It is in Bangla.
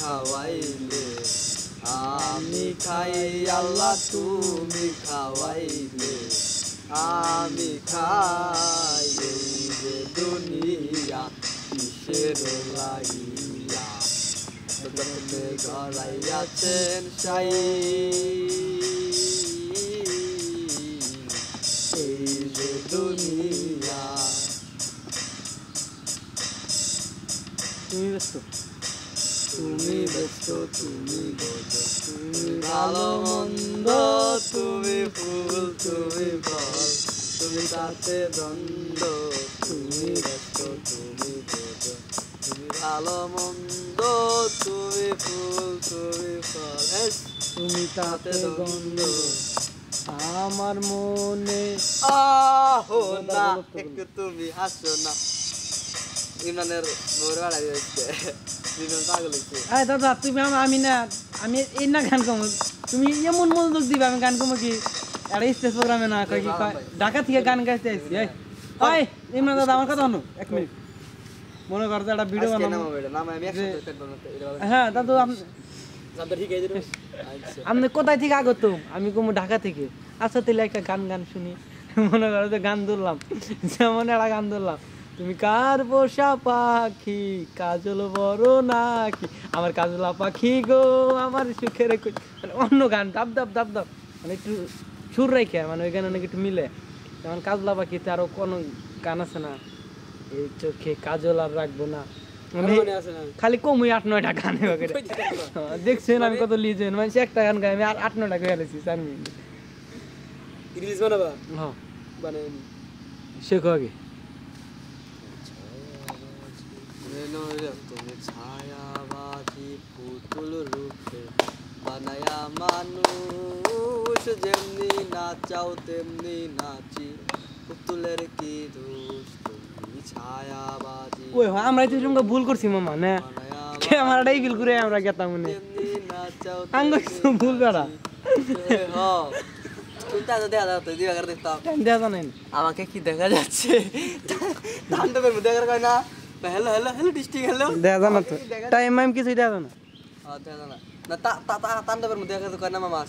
খাওয়াইলে আমি খাই আল্লাহ তুমি খাওয়াইলে আমি খাই এই যে দুনিয়া কিসের লাগিয়া তুমি গড়াইয়াছেন সাই এই যে দুনিয়া তুমি ব্যস্ত তুমি ব্যস্ত তুমি বোঝ তুমি ভালো মন্দ তুমি ফুল তুমি ফল তুমি তাতে দ্বন্দ্ব তুমি ব্যস্ত তুমি বোঝ তুমি ভালো মন্দ তুমি ফুল তুমি ফল তুমি তাতে গন্ধ আমার মনে আহো না একটু তুমি হাসো না ইমরানের মোর বাড়াই হচ্ছে ইমরান পাগল হচ্ছে আরে দাদা তুমি আমি না আমি এই না গান কম তুমি এমন মনোযোগ দিবে আমি গান কম কি একটা স্টেজ প্রোগ্রামে না কই কি ঢাকা থেকে গান গাইতে আইছি এই ওই ইমরান দাদা আমার কথা শুনো এক মিনিট মনে করো একটা ভিডিও বানাবো আমি একসাথে সেট বানাতে হ্যাঁ দাদু জানতে ঠিক আছে আচ্ছা আপনি কোথায় থেকে আগত আমি কমু ঢাকা থেকে আচ্ছা তাহলে একটা গান গান শুনি মনে করো যে গান ধরলাম যেমন একটা গান ধরলাম তুমি কার পোষা পাখি কাজল বড় নাকি আমার কাজলা পাখি গো আমার সুখের মানে অন্য গান দাব দাব দাব দাব মানে একটু সুর রেখে মানে ওই গান অনেক একটু মিলে যেমন কাজলা পাখিতে আরো কোনো গান আছে না এই চোখে কাজল আর রাখবো না খালি কমই 8-9টা গান দেখছেন আমি কত লিজেন মানে একটা গান গাই আমি 8-9টা গাই ফেলেছি 4 মিনিট রিলিজ বানাবা হ্যাঁ বানাই শেখো আগে তুমি ছায়াবাজি পুতুল রূপে বানায়া মানুষ যেমনি নাচাও তেমনি নাচি পুতুলের কি দোষ তুমি ছায়াবাজি ওই আমরাই তো সঙ্গে ভুল করছি মামা না ক্যামেরাটাই ফিল করে আমরা গেতাম মনে তেমনি নাচাও আঙ্গ ভুল করা হ্যাঁ কোনটা দেখা যাচ্ছে দিবাগার দেখতাম দেখা জানেন আমাকে কি দেখা যাচ্ছে ধান তো মধ্যে দেখা কয় না hello hello hello district hello দেখা জানা তো টাইম মাইম কিছুই দেখা জানা দেখা জানা না তা তান্ডবের মধ্যে দেখা কয় না মামা